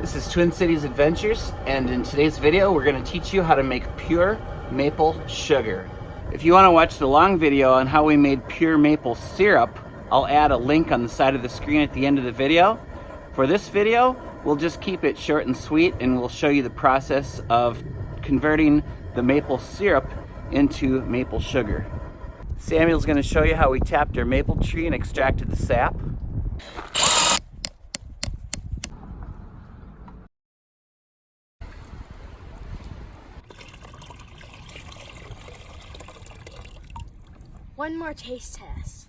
This is Twin Cities Adventures, and in today's video we're going to teach you how to make pure maple sugar. If you want to watch the long video on how we made pure maple syrup, I'll add a link on the side of the screen at the end of the video. For this video, we'll just keep it short and sweet, and we'll show you the process of converting the maple syrup into maple sugar. Samuel's going to show you how we tapped our maple tree and extracted the sap. One more taste test.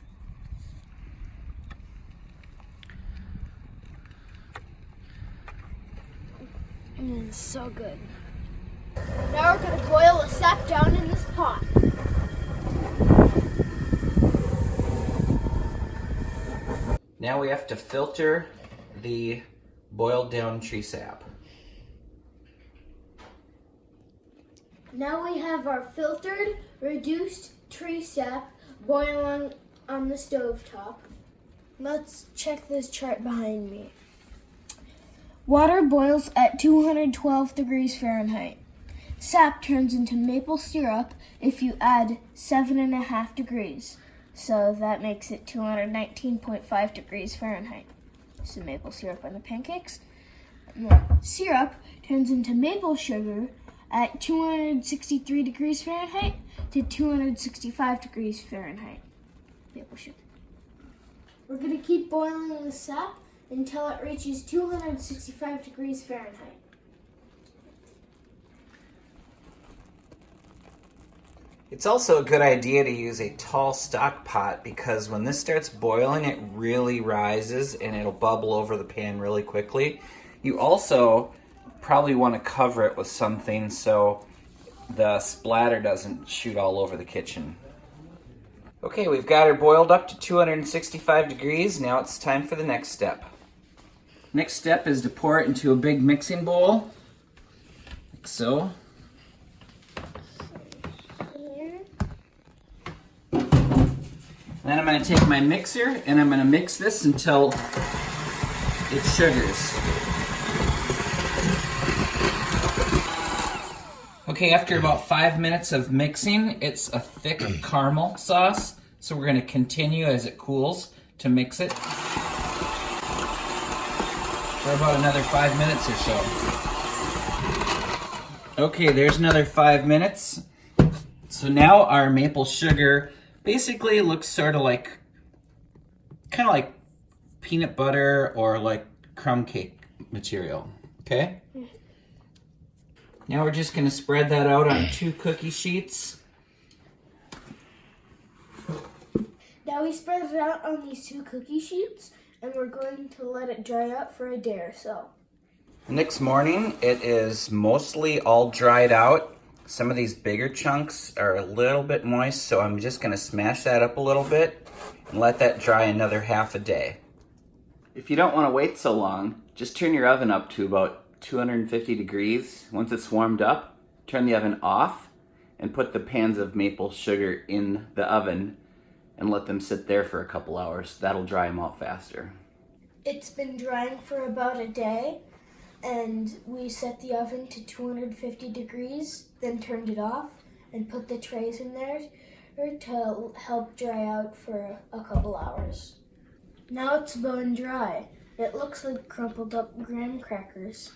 It's so good. Now we're going to boil the sap down in this pot. Now we have to filter the boiled down tree sap. Now we have our filtered, reduced tree sap boiling on the stove top. Let's check this chart behind me. Water boils at 212 degrees Fahrenheit. Sap turns into maple syrup if you add 7.5 degrees. So that makes it 219.5 degrees Fahrenheit. So maple syrup on the pancakes. And then syrup turns into maple sugar at 263 degrees Fahrenheit to 265 degrees Fahrenheit. Maple sugar. We're going to keep boiling the sap until it reaches 265 degrees Fahrenheit. It's also a good idea to use a tall stock pot because when this starts boiling, it really rises and it'll bubble over the pan really quickly. You also probably want to cover it with something so the splatter doesn't shoot all over the kitchen. Okay, we've got her boiled up to 265 degrees. Now it's time for the next step. Next step is to pour it into a big mixing bowl, like so. Then I'm going to take my mixer and I'm going to mix this until it sugars. Okay, after about 5 minutes of mixing, it's a thick caramel sauce. So we're going to continue as it cools to mix it for about another 5 minutes or so. Okay, there's another 5 minutes. So now our maple sugar basically looks sort of like, kind of like peanut butter or like crumb cake material, okay? Now we're just gonna spread that out on 2 cookie sheets. Now we spread it out on these 2 cookie sheets and we're going to let it dry out for a day or so. Next morning, it is mostly all dried out. Some of these bigger chunks are a little bit moist, so I'm just gonna smash that up a little bit and let that dry another half a day. If you don't wanna wait so long, just turn your oven up to about 250 degrees. Once it's warmed up, turn the oven off and put the pans of maple sugar in the oven and let them sit there for a couple hours. That'll dry them out faster. It's been drying for about a day, and we set the oven to 250 degrees, then turned it off and put the trays in there to help dry out for a couple hours. Now it's bone dry. It looks like crumpled up graham crackers.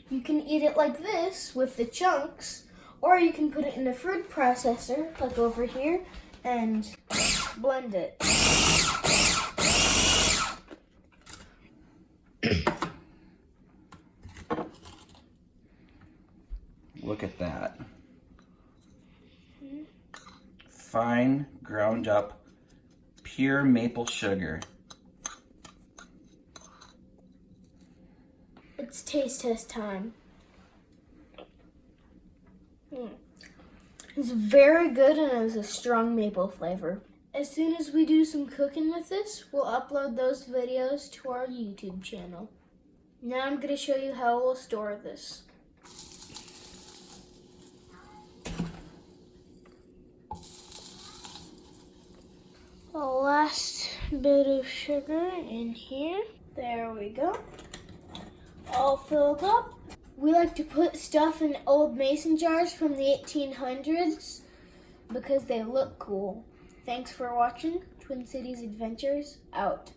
You can eat it like this with the chunks, or you can put it in a food processor, like over here, and blend it. Look at that. Fine, ground up, pure maple sugar. It's taste test time. It's very good and it has a strong maple flavor. As soon as we do some cooking with this, we'll upload those videos to our YouTube channel. Now I'm going to show you how we'll store this. The last bit of sugar in here. There we go. All filled up. We like to put stuff in old mason jars from the 1800s because they look cool. Thanks for watching. Twin Cities Adventures out.